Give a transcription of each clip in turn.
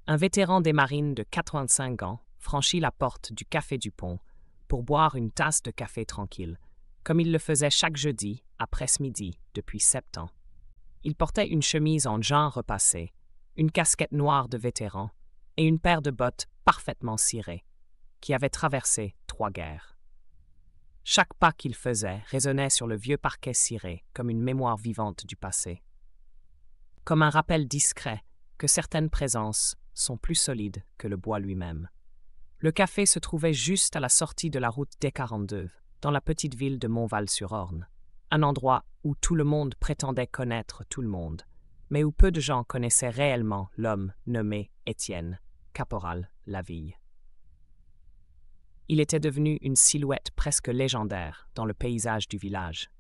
Un vétéran des marines de 85 ans franchit la porte du Café du Pont pour boire une tasse de café tranquille, comme il le faisait chaque jeudi après ce midi depuis 7 ans. Il portait une chemise en jean repassé, une casquette noire de vétéran et une paire de bottes parfaitement cirées, qui avaient traversé 3 guerres. Chaque pas qu'il faisait résonnait sur le vieux parquet ciré comme une mémoire vivante du passé. Comme un rappel discret que certaines présences sont plus solides que le bois lui-même. Le café se trouvait juste à la sortie de la route D42, dans la petite ville de Montval-sur-Orne, un endroit où tout le monde prétendait connaître tout le monde, mais où peu de gens connaissaient réellement l'homme nommé Étienne, caporal Laville. Il était devenu une silhouette presque légendaire dans le paysage du village.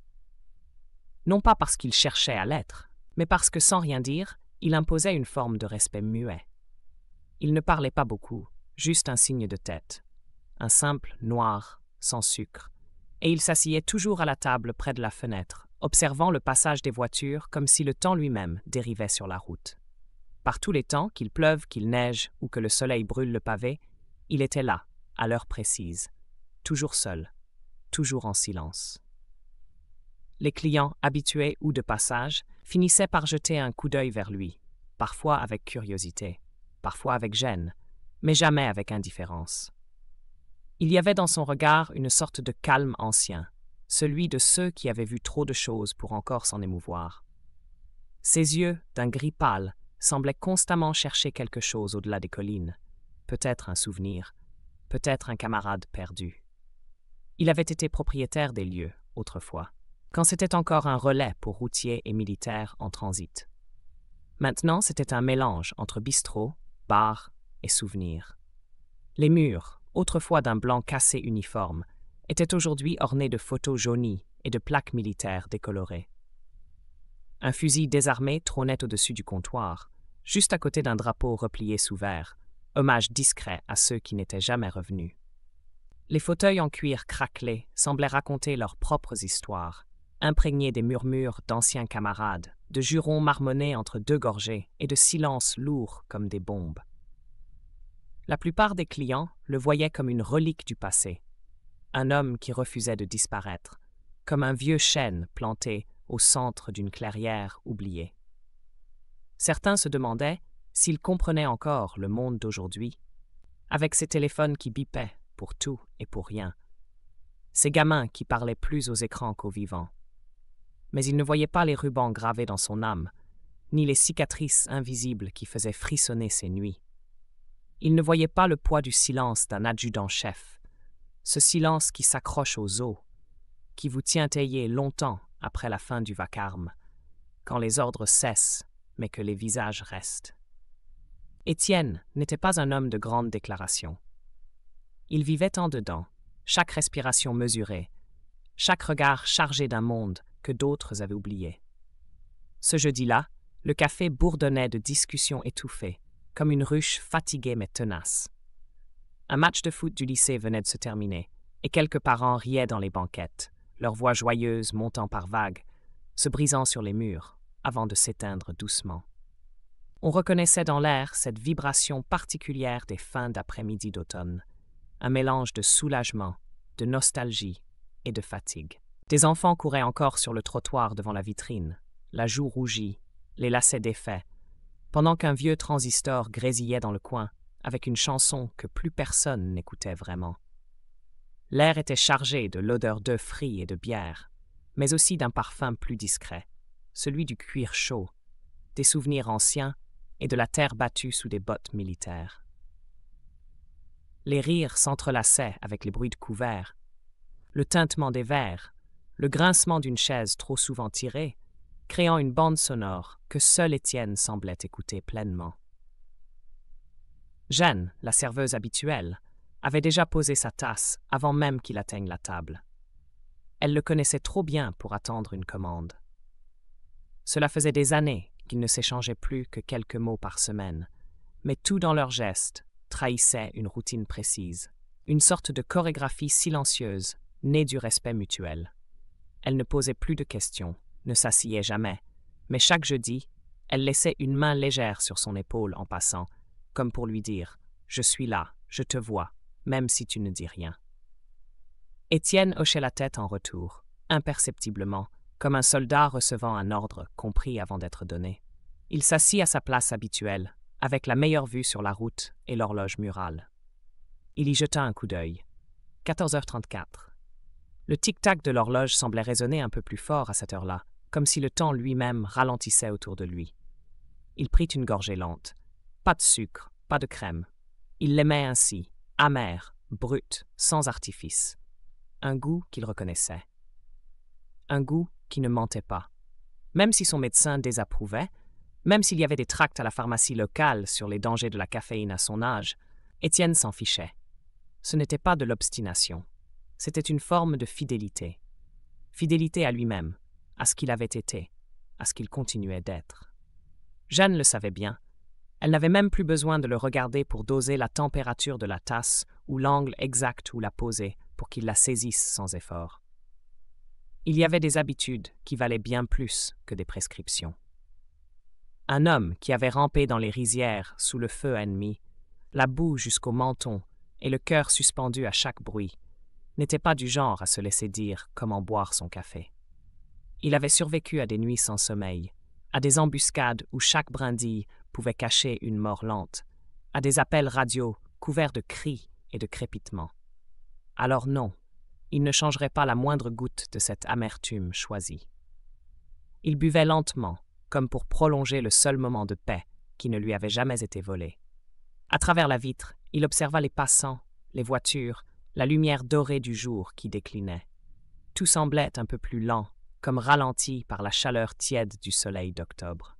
Non pas parce qu'il cherchait à l'être, mais parce que sans rien dire, il imposait une forme de respect muet. Il ne parlait pas beaucoup, juste un signe de tête, un simple noir sans sucre, et il s'asseyait toujours à la table près de la fenêtre, observant le passage des voitures comme si le temps lui-même dérivait sur la route. Par tous les temps, qu'il pleuve, qu'il neige ou que le soleil brûle le pavé, il était là, à l'heure précise, toujours seul, toujours en silence. Les clients, habitués ou de passage, finissaient par jeter un coup d'œil vers lui, parfois avec curiosité, parfois avec gêne, mais jamais avec indifférence. Il y avait dans son regard une sorte de calme ancien, celui de ceux qui avaient vu trop de choses pour encore s'en émouvoir. Ses yeux, d'un gris pâle, semblaient constamment chercher quelque chose au-delà des collines, peut-être un souvenir, peut-être un camarade perdu. Il avait été propriétaire des lieux, autrefois, quand c'était encore un relais pour routiers et militaires en transit. Maintenant, c'était un mélange entre bistrot, bar et souvenirs. Les murs, autrefois d'un blanc cassé uniforme, étaient aujourd'hui ornés de photos jaunies et de plaques militaires décolorées. Un fusil désarmé trônait au-dessus du comptoir, juste à côté d'un drapeau replié sous verre, hommage discret à ceux qui n'étaient jamais revenus. Les fauteuils en cuir craquelé semblaient raconter leurs propres histoires, imprégnés des murmures d'anciens camarades, de jurons marmonnés entre 2 gorgées et de silences lourds comme des bombes. La plupart des clients le voyaient comme une relique du passé, un homme qui refusait de disparaître, comme un vieux chêne planté au centre d'une clairière oubliée. Certains se demandaient s'il comprenait encore le monde d'aujourd'hui, avec ses téléphones qui bipaient pour tout et pour rien, ces gamins qui parlaient plus aux écrans qu'aux vivants. Mais il ne voyait pas les rubans gravés dans son âme, ni les cicatrices invisibles qui faisaient frissonner ses nuits. Il ne voyait pas le poids du silence d'un adjudant-chef, ce silence qui s'accroche aux os, qui vous tient éveillé longtemps après la fin du vacarme, quand les ordres cessent, mais que les visages restent. Étienne n'était pas un homme de grande déclaration. Il vivait en dedans, chaque respiration mesurée, chaque regard chargé d'un monde que d'autres avaient oublié. Ce jeudi-là, le café bourdonnait de discussions étouffées, comme une ruche fatiguée mais tenace. Un match de foot du lycée venait de se terminer, et quelques parents riaient dans les banquettes, leurs voix joyeuses montant par vagues, se brisant sur les murs, avant de s'éteindre doucement. On reconnaissait dans l'air cette vibration particulière des fins d'après-midi d'automne, un mélange de soulagement, de nostalgie et de fatigue. Des enfants couraient encore sur le trottoir devant la vitrine, la joue rougie, les lacets défaits, pendant qu'un vieux transistor grésillait dans le coin, avec une chanson que plus personne n'écoutait vraiment. L'air était chargé de l'odeur d'œufs frits et de bière, mais aussi d'un parfum plus discret, celui du cuir chaud, des souvenirs anciens et de la terre battue sous des bottes militaires. Les rires s'entrelaçaient avec les bruits de couverts, le tintement des verres, le grincement d'une chaise trop souvent tirée, créant une bande sonore que seul Étienne semblait écouter pleinement. Jeanne, la serveuse habituelle, avait déjà posé sa tasse avant même qu'il atteigne la table. Elle le connaissait trop bien pour attendre une commande. Cela faisait des années qu'ils ne s'échangeaient plus que quelques mots par semaine, mais tout dans leurs gestes trahissait une routine précise, une sorte de chorégraphie silencieuse, née du respect mutuel. Elle ne posait plus de questions, ne s'asseyait jamais, mais chaque jeudi, elle laissait une main légère sur son épaule en passant, comme pour lui dire « Je suis là, je te vois, même si tu ne dis rien ». Étienne hochait la tête en retour, imperceptiblement, comme un soldat recevant un ordre compris avant d'être donné. Il s'assit à sa place habituelle, avec la meilleure vue sur la route et l'horloge murale. Il y jeta un coup d'œil. 14h34. Le tic-tac de l'horloge semblait résonner un peu plus fort à cette heure-là, comme si le temps lui-même ralentissait autour de lui. Il prit une gorgée lente. Pas de sucre, pas de crème. Il l'aimait ainsi, amer, brut, sans artifice. Un goût qu'il reconnaissait. Un goût qui ne mentait pas. Même si son médecin désapprouvait, même s'il y avait des tracts à la pharmacie locale sur les dangers de la caféine à son âge, Étienne s'en fichait. Ce n'était pas de l'obstination. C'était une forme de fidélité. Fidélité à lui-même, à ce qu'il avait été, à ce qu'il continuait d'être. Jeanne le savait bien. Elle n'avait même plus besoin de le regarder pour doser la température de la tasse ou l'angle exact où la poser pour qu'il la saisisse sans effort. Il y avait des habitudes qui valaient bien plus que des prescriptions. Un homme qui avait rampé dans les rizières sous le feu ennemi, la boue jusqu'au menton et le cœur suspendu à chaque bruit, n'était pas du genre à se laisser dire comment boire son café. Il avait survécu à des nuits sans sommeil, à des embuscades où chaque brindille pouvait cacher une mort lente, à des appels radio couverts de cris et de crépitements. Alors non, il ne changerait pas la moindre goutte de cette amertume choisie. Il buvait lentement, comme pour prolonger le seul moment de paix qui ne lui avait jamais été volé. À travers la vitre, il observa les passants, les voitures, la lumière dorée du jour qui déclinait. Tout semblait un peu plus lent, comme ralenti par la chaleur tiède du soleil d'octobre.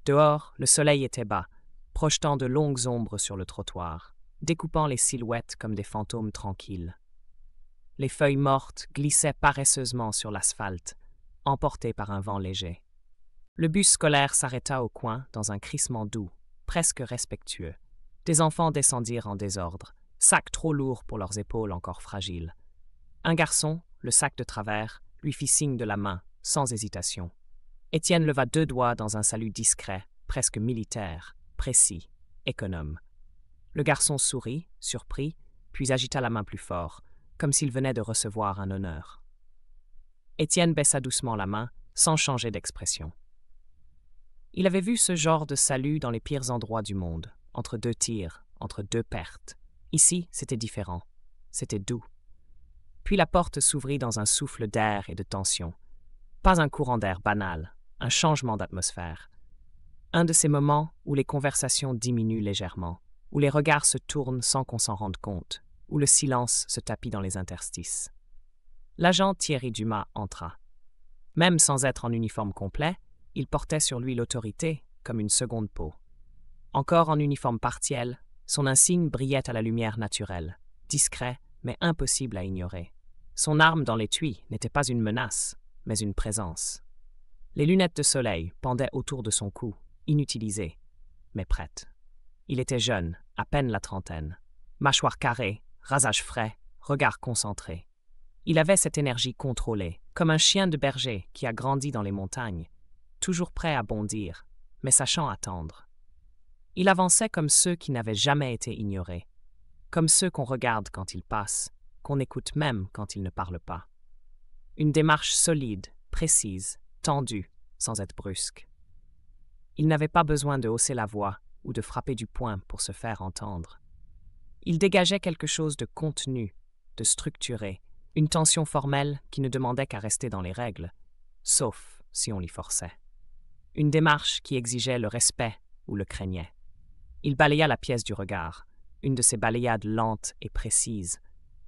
Dehors, le soleil était bas, projetant de longues ombres sur le trottoir, découpant les silhouettes comme des fantômes tranquilles. Les feuilles mortes glissaient paresseusement sur l'asphalte, emportées par un vent léger. Le bus scolaire s'arrêta au coin dans un crissement doux, presque respectueux. Des enfants descendirent en désordre, sacs trop lourds pour leurs épaules encore fragiles. Un garçon, le sac de travers, lui fit signe de la main, sans hésitation. Étienne leva 2 doigts dans un salut discret, presque militaire, précis, économe. Le garçon sourit, surpris, puis agita la main plus fort, comme s'il venait de recevoir un honneur. Étienne baissa doucement la main, sans changer d'expression. Il avait vu ce genre de salut dans les pires endroits du monde, entre 2 tirs, entre 2 pertes. Ici, c'était différent. C'était doux. Puis la porte s'ouvrit dans un souffle d'air et de tension. Pas un courant d'air banal, un changement d'atmosphère. Un de ces moments où les conversations diminuent légèrement, où les regards se tournent sans qu'on s'en rende compte, où le silence se tapit dans les interstices. L'agent Thierry Dumas entra. Même sans être en uniforme complet, il portait sur lui l'autorité comme une seconde peau. Encore en uniforme partiel, son insigne brillait à la lumière naturelle, discret mais impossible à ignorer. Son arme dans l'étui n'était pas une menace, mais une présence. Les lunettes de soleil pendaient autour de son cou, inutilisées, mais prêtes. Il était jeune, à peine la trentaine. Mâchoire carrée, rasage frais, regard concentré. Il avait cette énergie contrôlée, comme un chien de berger qui a grandi dans les montagnes, toujours prêt à bondir, mais sachant attendre. Il avançait comme ceux qui n'avaient jamais été ignorés, comme ceux qu'on regarde quand ils passent, qu'on écoute même quand ils ne parlent pas. Une démarche solide, précise, tendue, sans être brusque. Il n'avait pas besoin de hausser la voix ou de frapper du poing pour se faire entendre. Il dégageait quelque chose de contenu, de structuré, une tension formelle qui ne demandait qu'à rester dans les règles, sauf si on l'y forçait. Une démarche qui exigeait le respect ou le craignait. Il balaya la pièce du regard, une de ces balayades lentes et précises,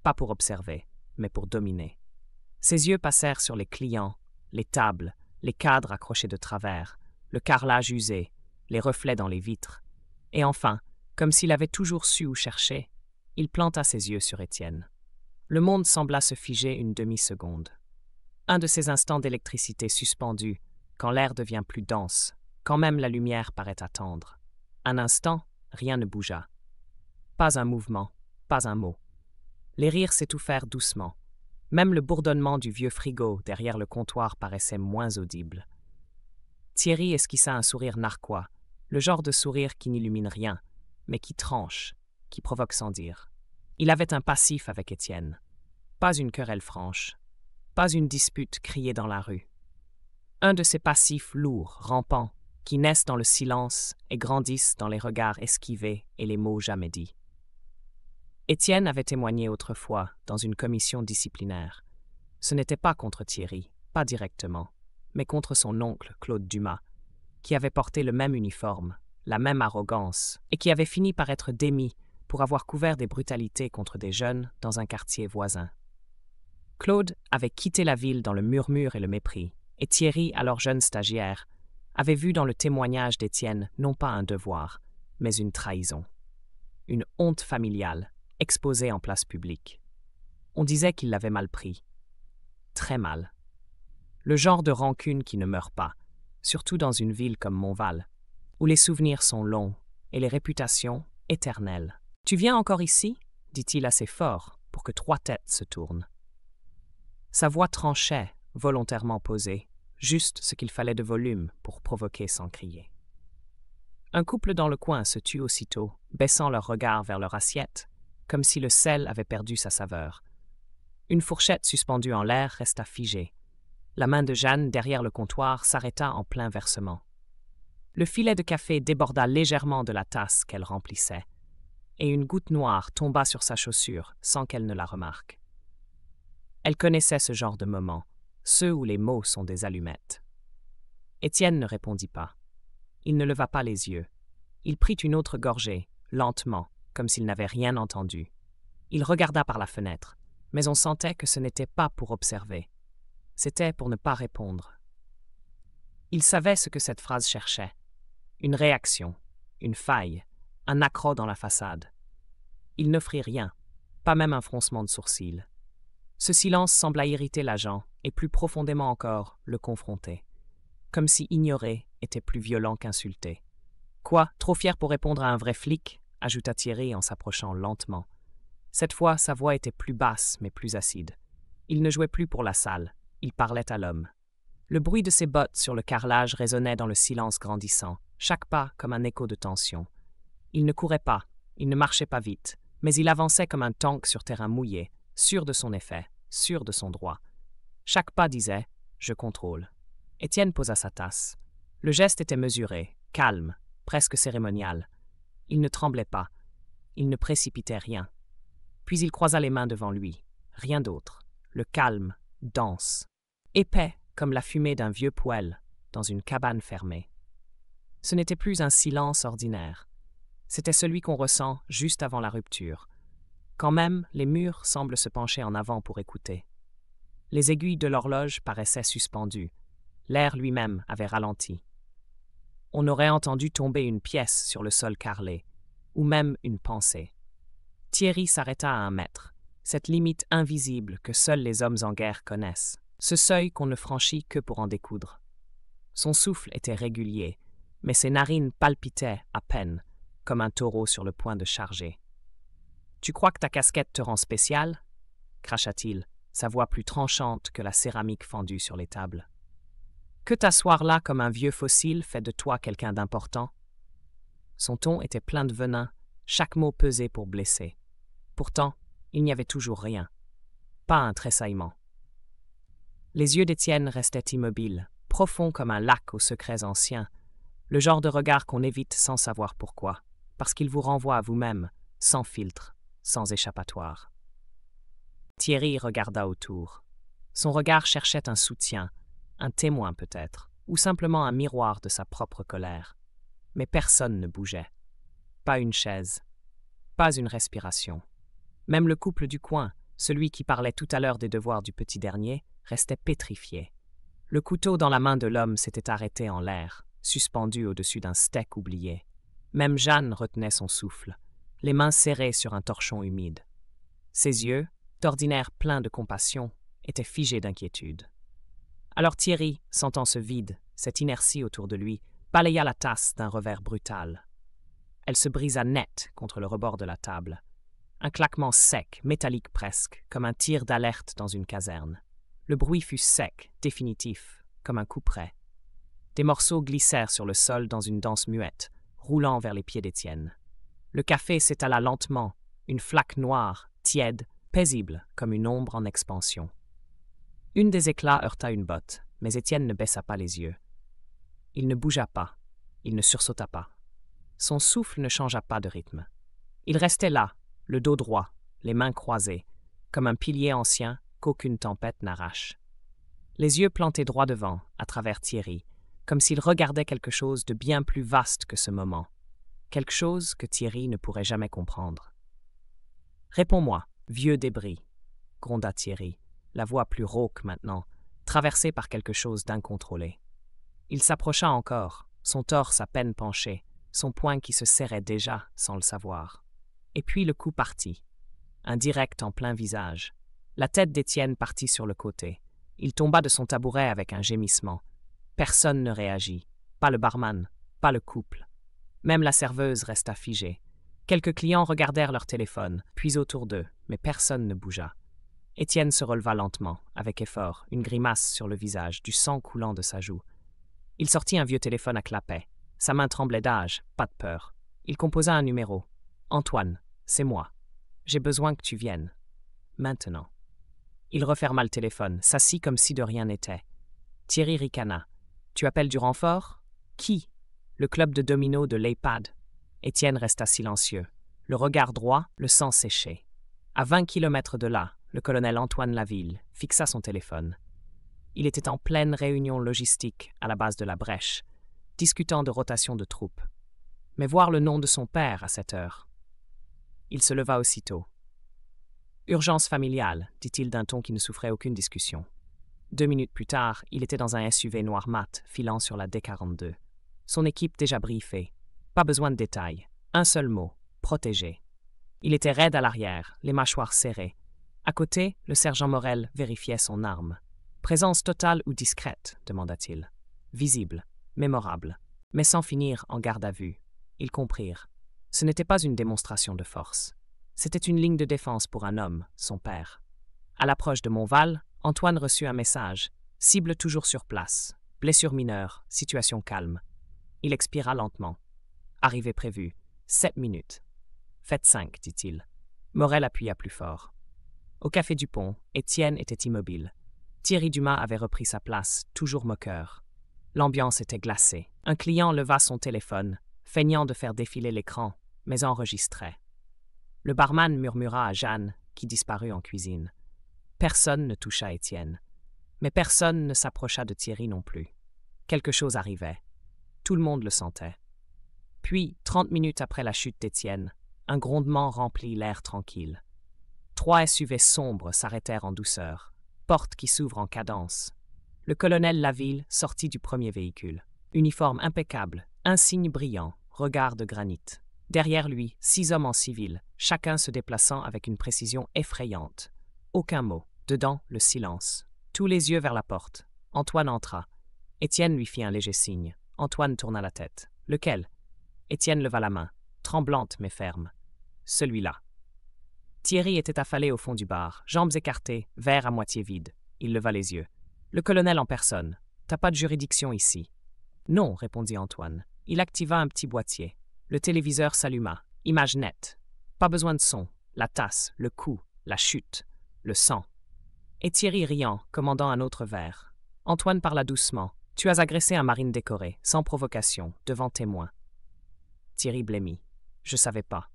pas pour observer, mais pour dominer. Ses yeux passèrent sur les clients, les tables, les cadres accrochés de travers, le carrelage usé, les reflets dans les vitres. Et enfin, comme s'il avait toujours su où chercher, il planta ses yeux sur Étienne. Le monde sembla se figer une demi-seconde. Un de ces instants d'électricité suspendue, quand l'air devient plus dense, quand même la lumière paraît attendre. Un instant, rien ne bougea. Pas un mouvement, pas un mot. Les rires s'étouffèrent doucement. Même le bourdonnement du vieux frigo derrière le comptoir paraissait moins audible. Thierry esquissa un sourire narquois, le genre de sourire qui n'illumine rien, mais qui tranche, qui provoque sans dire. Il avait un passif avec Étienne. Pas une querelle franche, pas une dispute criée dans la rue. Un de ces passifs lourds, rampants, qui naissent dans le silence et grandissent dans les regards esquivés et les mots jamais dits. Étienne avait témoigné autrefois dans une commission disciplinaire. Ce n'était pas contre Thierry, pas directement, mais contre son oncle Claude Dumas, qui avait porté le même uniforme, la même arrogance, et qui avait fini par être démis pour avoir couvert des brutalités contre des jeunes dans un quartier voisin. Claude avait quitté la ville dans le murmure et le mépris, et Thierry, alors jeune stagiaire, avait vu dans le témoignage d'Étienne non pas un devoir, mais une trahison. Une honte familiale, exposée en place publique. On disait qu'il l'avait mal pris. Très mal. Le genre de rancune qui ne meurt pas, surtout dans une ville comme Montval, où les souvenirs sont longs et les réputations éternelles. « Tu viens encore ici » dit-il assez fort pour que 3 têtes se tournent. Sa voix tranchait, volontairement posée, juste ce qu'il fallait de volume pour provoquer sans crier. Un couple dans le coin se tut aussitôt, baissant leur regard vers leur assiette, comme si le sel avait perdu sa saveur. Une fourchette suspendue en l'air resta figée. La main de Jeanne, derrière le comptoir, s'arrêta en plein versement. Le filet de café déborda légèrement de la tasse qu'elle remplissait, et une goutte noire tomba sur sa chaussure sans qu'elle ne la remarque. Elle connaissait ce genre de moments, ceux où les mots sont des allumettes. Étienne ne répondit pas. Il ne leva pas les yeux. Il prit une autre gorgée, lentement, comme s'il n'avait rien entendu. Il regarda par la fenêtre, mais on sentait que ce n'était pas pour observer. C'était pour ne pas répondre. Il savait ce que cette phrase cherchait. Une réaction, une faille, un accroc dans la façade. Il n'offrit rien, pas même un froncement de sourcils. Ce silence sembla irriter l'agent, et plus profondément encore, le confronter. Comme si ignorer était plus violent qu'insulter. Quoi, trop fier pour répondre à un vrai flic, ajouta Thierry en s'approchant lentement. Cette fois, sa voix était plus basse, mais plus acide. Il ne jouait plus pour la salle, il parlait à l'homme. Le bruit de ses bottes sur le carrelage résonnait dans le silence grandissant, chaque pas comme un écho de tension. Il ne courait pas, il ne marchait pas vite, mais il avançait comme un tank sur terrain mouillé, sûr de son effet, sûr de son droit. Chaque pas disait « je contrôle ». Étienne posa sa tasse. Le geste était mesuré, calme, presque cérémonial. Il ne tremblait pas, il ne précipitait rien. Puis il croisa les mains devant lui, rien d'autre, le calme, dense, épais comme la fumée d'un vieux poêle dans une cabane fermée. Ce n'était plus un silence ordinaire, c'était celui qu'on ressent juste avant la rupture, quand même les murs semblent se pencher en avant pour écouter. Les aiguilles de l'horloge paraissaient suspendues, l'air lui-même avait ralenti. On aurait entendu tomber une pièce sur le sol carrelé, ou même une pensée. Thierry s'arrêta à 1 mètre, cette limite invisible que seuls les hommes en guerre connaissent, ce seuil qu'on ne franchit que pour en découdre. Son souffle était régulier, mais ses narines palpitaient à peine, comme un taureau sur le point de charger. « Tu crois que ta casquette te rend spécial ?» cracha-t-il, sa voix plus tranchante que la céramique fendue sur les tables. « Que t'asseoir là comme un vieux fossile fait de toi quelqu'un d'important ?» Son ton était plein de venin, chaque mot pesé pour blesser. Pourtant, il n'y avait toujours rien. Pas un tressaillement. Les yeux d'Étienne restaient immobiles, profonds comme un lac aux secrets anciens, le genre de regard qu'on évite sans savoir pourquoi, parce qu'il vous renvoie à vous-même, sans filtre, sans échappatoire. Thierry regarda autour. Son regard cherchait un soutien, un témoin peut-être, ou simplement un miroir de sa propre colère. Mais personne ne bougeait. Pas une chaise, pas une respiration. Même le couple du coin, celui qui parlait tout à l'heure des devoirs du petit dernier, restait pétrifié. Le couteau dans la main de l'homme s'était arrêté en l'air, suspendu au-dessus d'un steak oublié. Même Jeanne retenait son souffle, les mains serrées sur un torchon humide. Ses yeux, d'ordinaire pleins de compassion, étaient figés d'inquiétude. Alors Thierry, sentant ce vide, cette inertie autour de lui, balaya la tasse d'un revers brutal. Elle se brisa net contre le rebord de la table. Un claquement sec, métallique presque, comme un tir d'alerte dans une caserne. Le bruit fut sec, définitif, comme un couperet. Des morceaux glissèrent sur le sol dans une danse muette, roulant vers les pieds d'Étienne. Le café s'étala lentement, une flaque noire, tiède, paisible, comme une ombre en expansion. Une des éclats heurta une botte, mais Étienne ne baissa pas les yeux. Il ne bougea pas, il ne sursauta pas. Son souffle ne changea pas de rythme. Il restait là, le dos droit, les mains croisées, comme un pilier ancien qu'aucune tempête n'arrache. Les yeux plantés droit devant, à travers Thierry, comme s'il regardait quelque chose de bien plus vaste que ce moment, quelque chose que Thierry ne pourrait jamais comprendre. « Réponds-moi, vieux débris », gronda Thierry, la voix plus rauque maintenant, traversée par quelque chose d'incontrôlé. Il s'approcha encore, son torse à peine penché, son poing qui se serrait déjà sans le savoir. Et puis le coup partit, un direct en plein visage. La tête d'Étienne partit sur le côté. Il tomba de son tabouret avec un gémissement. Personne ne réagit, pas le barman, pas le couple. Même la serveuse resta figée. Quelques clients regardèrent leur téléphone, puis autour d'eux, mais personne ne bougea. Étienne se releva lentement, avec effort, une grimace sur le visage, du sang coulant de sa joue. Il sortit un vieux téléphone à clapet. Sa main tremblait d'âge, pas de peur. Il composa un numéro. « Antoine, c'est moi. J'ai besoin que tu viennes. Maintenant. » Il referma le téléphone, s'assit comme si de rien n'était. Thierry ricana. « Tu appelles du renfort ? Qui ? Le club de domino de l'EHPAD. » Étienne resta silencieux, le regard droit, le sang séché. À 20 kilomètres de là, le colonel Antoine Laville fixa son téléphone. Il était en pleine réunion logistique à la base de la Brèche, discutant de rotation de troupes. Mais voir le nom de son père à cette heure. Il se leva aussitôt. « Urgence familiale », dit-il d'un ton qui ne souffrait aucune discussion. 2 minutes plus tard, il était dans un SUV noir mat filant sur la D42. Son équipe déjà briefée. Pas besoin de détails. Un seul mot. Protégé. Il était raide à l'arrière, les mâchoires serrées. À côté, le sergent Morel vérifiait son arme. Présence totale ou discrète, demanda-t-il. Visible, mémorable, mais sans finir en garde à vue. Ils comprirent. Ce n'était pas une démonstration de force. C'était une ligne de défense pour un homme, son père. À l'approche de Montval, Antoine reçut un message. Cible toujours sur place. Blessure mineure, situation calme. Il expira lentement. Arrivée prévue. 7 minutes. Faites 5, dit-il. Morel appuya plus fort. Au café du Pont, Étienne était immobile. Thierry Dumas avait repris sa place, toujours moqueur. L'ambiance était glacée. Un client leva son téléphone, feignant de faire défiler l'écran, mais enregistrait. Le barman murmura à Jeanne, qui disparut en cuisine. Personne ne toucha Étienne. Mais personne ne s'approcha de Thierry non plus. Quelque chose arrivait. Tout le monde le sentait. Puis, 30 minutes après la chute d'Étienne, un grondement remplit l'air tranquille. 3 SUV sombres s'arrêtèrent en douceur, portes qui s'ouvrent en cadence. Le colonel Laville sortit du premier véhicule. Uniforme impeccable, insigne brillant, regard de granit. Derrière lui, 6 hommes en civil, chacun se déplaçant avec une précision effrayante. Aucun mot. Dedans, le silence. Tous les yeux vers la porte. Antoine entra. Étienne lui fit un léger signe. Antoine tourna la tête. Lequel ? Étienne leva la main, tremblante mais ferme. Celui-là. Thierry était affalé au fond du bar, jambes écartées, verre à moitié vide. Il leva les yeux. Le colonel en personne. T'as pas de juridiction ici. Non, répondit Antoine. Il activa un petit boîtier. Le téléviseur s'alluma. Image nette. Pas besoin de son. La tasse, le coup, la chute, le sang. Et Thierry riant, commandant un autre verre. Antoine parla doucement. Tu as agressé un marine décoré, sans provocation, devant témoin. Thierry blêmit. Je savais pas.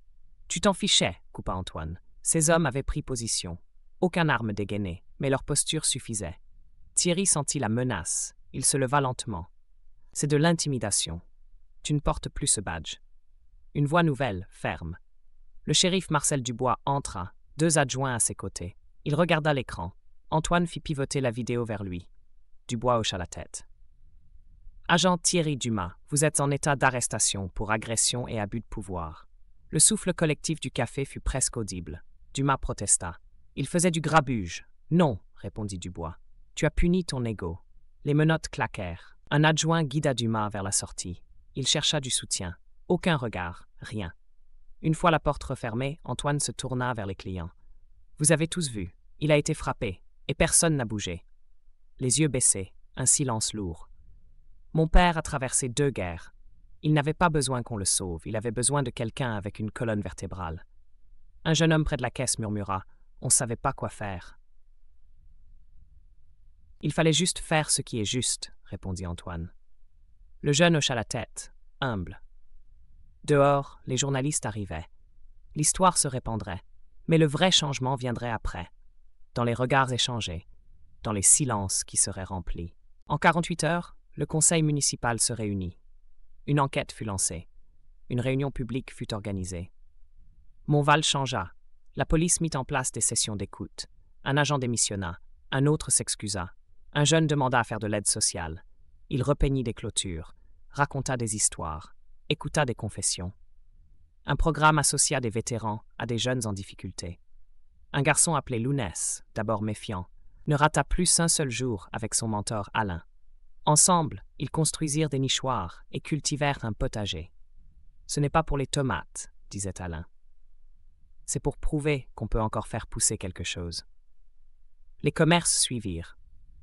Tu t'en fichais, coupa Antoine. Ces hommes avaient pris position. Aucune arme dégainée, mais leur posture suffisait. Thierry sentit la menace. Il se leva lentement. C'est de l'intimidation. Tu ne portes plus ce badge. Une voix nouvelle, ferme. Le shérif Marcel Dubois entra, 2 adjoints à ses côtés. Il regarda l'écran. Antoine fit pivoter la vidéo vers lui. Dubois hocha la tête. Agent Thierry Dumas, vous êtes en état d'arrestation pour agression et abus de pouvoir. Le souffle collectif du café fut presque audible. Dumas protesta. Il faisait du grabuge. Non, répondit Dubois. Tu as puni ton ego. Les menottes claquèrent. Un adjoint guida Dumas vers la sortie. Il chercha du soutien. Aucun regard, rien. Une fois la porte refermée, Antoine se tourna vers les clients. Vous avez tous vu. Il a été frappé, et personne n'a bougé. Les yeux baissés, un silence lourd. Mon père a traversé 2 guerres. Il n'avait pas besoin qu'on le sauve, il avait besoin de quelqu'un avec une colonne vertébrale. Un jeune homme près de la caisse murmura « On ne savait pas quoi faire ». « Il fallait juste faire ce qui est juste », répondit Antoine. Le jeune hocha la tête, humble. Dehors, les journalistes arrivaient. L'histoire se répandrait, mais le vrai changement viendrait après, dans les regards échangés, dans les silences qui seraient remplis. En 48 heures, le conseil municipal se réunit. Une enquête fut lancée. Une réunion publique fut organisée. Montval changea. La police mit en place des sessions d'écoute. Un agent démissionna. Un autre s'excusa. Un jeune demanda à faire de l'aide sociale. Il repeignit des clôtures, raconta des histoires, écouta des confessions. Un programme associa des vétérans à des jeunes en difficulté. Un garçon appelé Lounès, d'abord méfiant, ne rata plus un seul jour avec son mentor Alain. Ensemble, ils construisirent des nichoirs et cultivèrent un potager. « Ce n'est pas pour les tomates », disait Alain. « C'est pour prouver qu'on peut encore faire pousser quelque chose. » Les commerces suivirent.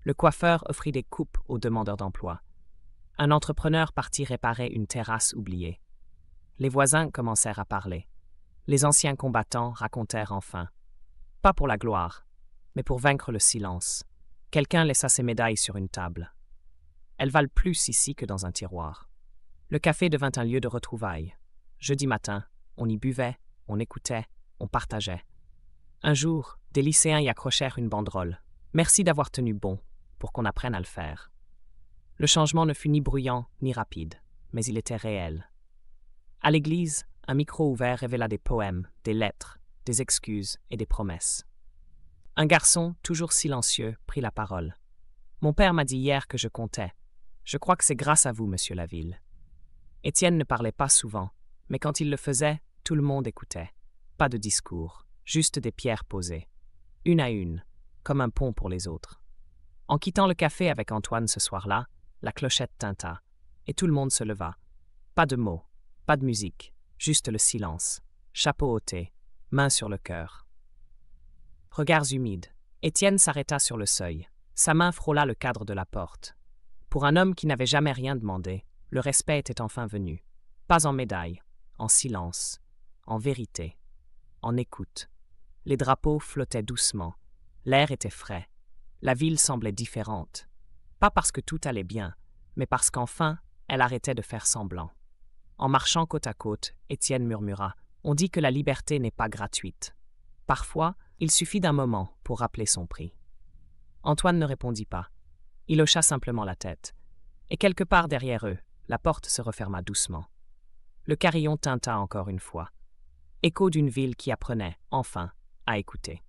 Le coiffeur offrit des coupes aux demandeurs d'emploi. Un entrepreneur partit réparer une terrasse oubliée. Les voisins commencèrent à parler. Les anciens combattants racontèrent enfin. Pas pour la gloire, mais pour vaincre le silence. Quelqu'un laissa ses médailles sur une table. Elles valent plus ici que dans un tiroir. Le café devint un lieu de retrouvailles. Jeudi matin, on y buvait, on écoutait, on partageait. Un jour, des lycéens y accrochèrent une banderole. « Merci d'avoir tenu bon, pour qu'on apprenne à le faire. » Le changement ne fut ni bruyant ni rapide, mais il était réel. À l'église, un micro ouvert révéla des poèmes, des lettres, des excuses et des promesses. Un garçon, toujours silencieux, prit la parole. « Mon père m'a dit hier que je comptais. Je crois que c'est grâce à vous, monsieur Laville. » Étienne ne parlait pas souvent, mais quand il le faisait, tout le monde écoutait. Pas de discours, juste des pierres posées, une à une, comme un pont pour les autres. En quittant le café avec Antoine ce soir-là, la clochette tinta, et tout le monde se leva. Pas de mots, pas de musique, juste le silence, chapeau ôté, main sur le cœur. Regards humides, Étienne s'arrêta sur le seuil. Sa main frôla le cadre de la porte. Pour un homme qui n'avait jamais rien demandé, le respect était enfin venu. Pas en médaille, en silence, en vérité, en écoute. Les drapeaux flottaient doucement, l'air était frais. La ville semblait différente. Pas parce que tout allait bien, mais parce qu'enfin, elle arrêtait de faire semblant. En marchant côte à côte, Étienne murmura « On dit que la liberté n'est pas gratuite. Parfois, il suffit d'un moment pour rappeler son prix. » Antoine ne répondit pas. Il hocha simplement la tête. Et quelque part derrière eux, la porte se referma doucement. Le carillon tinta encore une fois. Écho d'une ville qui apprenait, enfin, à écouter.